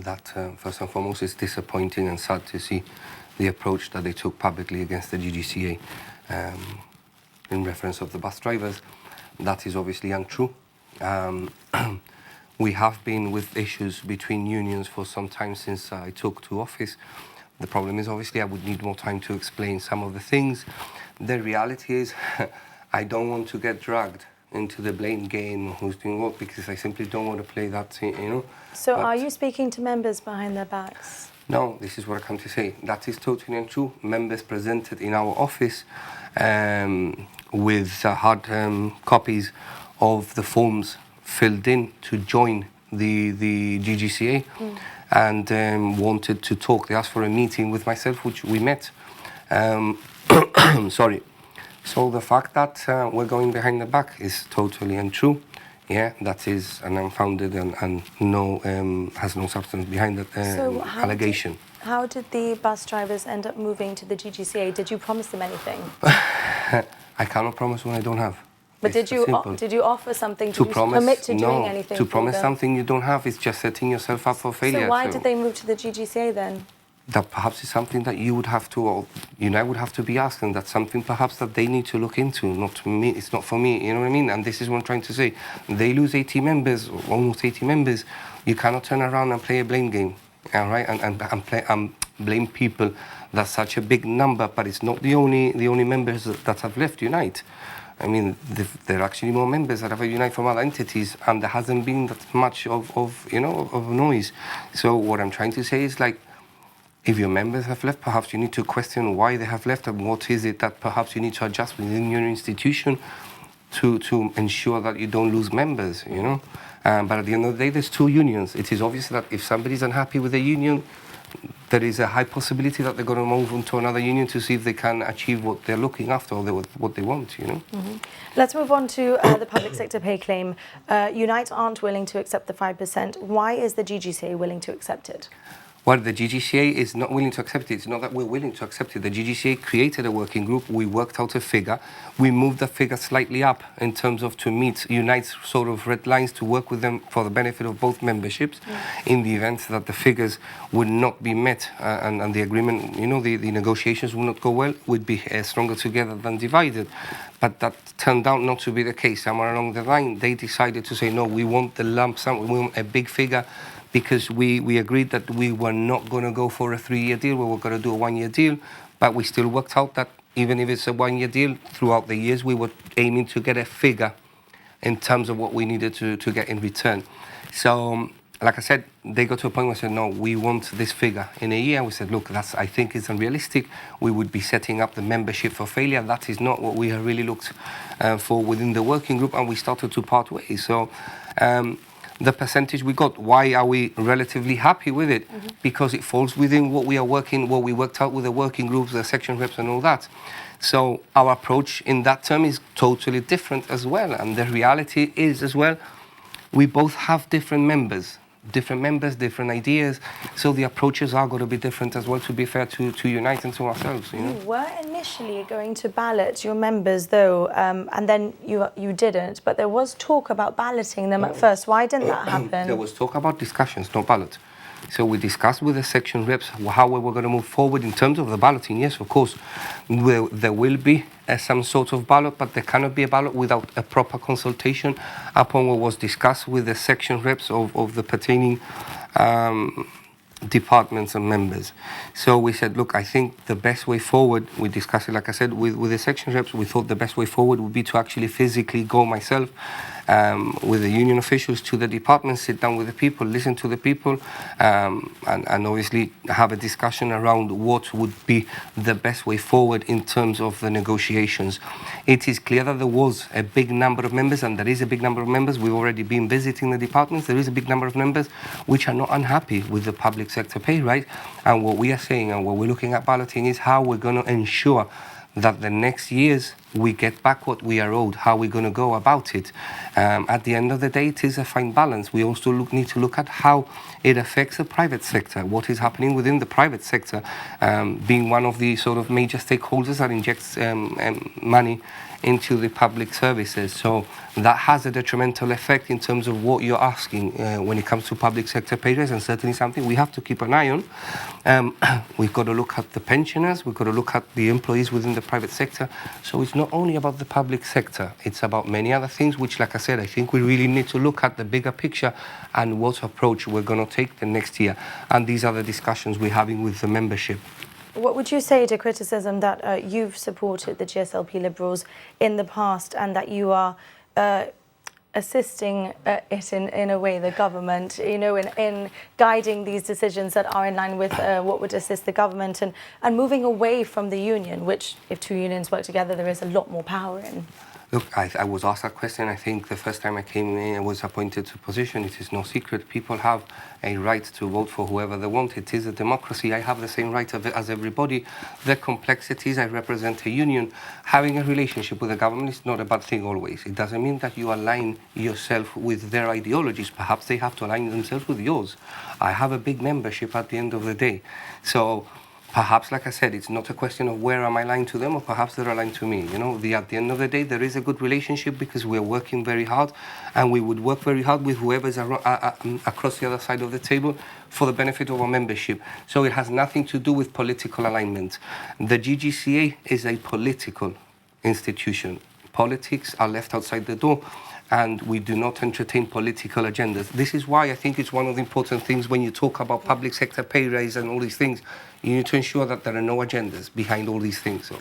that first and foremost is disappointing and sad to see the approach that they took publicly against the GGCA in reference of the bus drivers. That is obviously untrue. We have been with issues between unions for some time since I took to office. The problem is obviously I would need more time to explain some of the things. The reality is I don't want to get dragged into the blame game, who's doing what, because I simply don't want to play that, So are you speaking to members behind their backs? No, this is what I come to say. That is totally untrue. Members presented in our office with hard copies of the forms filled in to join the GGCA and wanted to talk. They asked for a meeting with myself, which we met. Sorry. So the fact that we're going behind the back is totally untrue. Yeah, that is an unfounded and no has no substance behind that allegation. How did the bus drivers end up moving to the GGCA? Did you promise them anything? I cannot promise what I don't have. But did you offer something? Did you commit to doing anything? To promise something you don't have is just setting yourself up for failure. So why did they move to the GGCA then? That perhaps is something that you would have to, or I would have to be asking. That's something perhaps that they need to look into, not me. It's not for me, you know what I mean? And this is what I'm trying to say. They lose 80 members, almost 80 members. You cannot turn around and play a blame game, all right? And blame people. That's such a big number, but it's not the only members that have left Unite. I mean, there are actually more members that have Unite from other entities, and there hasn't been that much of noise. So what I'm trying to say is, like, if your members have left, perhaps you need to question why they have left and what is it that perhaps you need to adjust within your institution to ensure that you don't lose members, But at the end of the day, there's two unions. It is obvious that if somebody's unhappy with the union, there is a high possibility that they're going to move on to another union to see if they can achieve what they're looking after or what they want, Let's move on to the public sector pay claim. Unite aren't willing to accept the 5%. Why is the GGCA willing to accept it? Well, the GGCA is not willing to accept it. It's not that we're willing to accept it. The GGCA created a working group. We worked out a figure. We moved the figure slightly up in terms of to meet Unite's sort of red lines to work with them for the benefit of both memberships in the event that the figures would not be met and the agreement, the negotiations would not go well, would be stronger together than divided. But that turned out not to be the case. Somewhere along the line, they decided to say, no, we want the lump sum, we want a big figure, because we agreed that we were not going to go for a 3-year deal, we were going to do a 1-year deal, but we still worked out that even if it's a 1-year deal, throughout the years we were aiming to get a figure in terms of what we needed to get in return. So, like I said, they got to a point where they said, no, we want this figure in a year. We said, look, I think it's unrealistic. We would be setting up the membership for failure. That is not what we have really looked for within the working group, and we started to part ways. So, the percentage we got, why are we relatively happy with it? Because it falls within what we worked out with the working groups, the section reps and all that. So our approach in that term is totally different as well. And the reality is as well, we both have different members, different ideas. So the approaches are going to be different as well, to be fair to Unite and to ourselves. You were initially going to ballot your members, though, and then you didn't. But there was talk about balloting them at first. Why didn't that happen? There was talk about discussions, no ballot. So we discussed with the section reps how we were going to move forward in terms of the balloting. Yes, of course, there will be some sort of ballot, but there cannot be a ballot without a proper consultation upon what was discussed with the section reps of the pertaining departments and members. So we said, look, I think the best way forward, we discussed it, like I said, with the section reps, we thought the best way forward would be to actually physically go myself with the union officials to the department, sit down with the people, listen to the people, and obviously have a discussion around what would be the best way forward in terms of the negotiations. It is clear that there was a big number of members, and there is a big number of members. We've already been visiting the departments. There is a big number of members which are not unhappy with the public sector pay, right? And what we are saying and what we're looking at balloting is how we're going to ensure that the next years we get back what we are owed, how we're going to go about it. At the end of the day, it is a fine balance. We also need to look at how it affects the private sector, what is happening within the private sector, being one of the sort of major stakeholders that injects money into the public services. So that has a detrimental effect in terms of what you're asking when it comes to public sector pay raise, and certainly something we have to keep an eye on. We've got to look at the pensioners, we've got to look at the employees within the private sector. So it's not only about the public sector, it's about many other things, which, like I said, I think we really need to look at the bigger picture and what approach we're going to take the next year. And these are the discussions we're having with the membership. What would you say to criticism that you've supported the GSLP Liberals in the past, and that you are assisting it in a way, the government, you know, in guiding these decisions that are in line with what would assist the government, and moving away from the union, which, if two unions work together, there is a lot more power in? Look, I was asked that question. I think the first time I came in, I was appointed to position. It is no secret. People have a right to vote for whoever they want. It is a democracy. I have the same right as everybody. The complexities, I represent a union. Having a relationship with the government is not a bad thing always. It doesn't mean that you align yourself with their ideologies. Perhaps they have to align themselves with yours. I have a big membership at the end of the day. So perhaps, like I said, it's not a question of where am I aligned to them, or perhaps they're aligned to me. You know, at the end of the day, there is a good relationship because we're working very hard, and we would work very hard with whoever's across the other side of the table for the benefit of our membership. So it has nothing to do with political alignment. The GGCA is a political institution. Politics are left outside the door, and we do not entertain political agendas. This is why I think it's one of the important things when you talk about public sector pay raise and all these things. You need to ensure that there are no agendas behind all these things.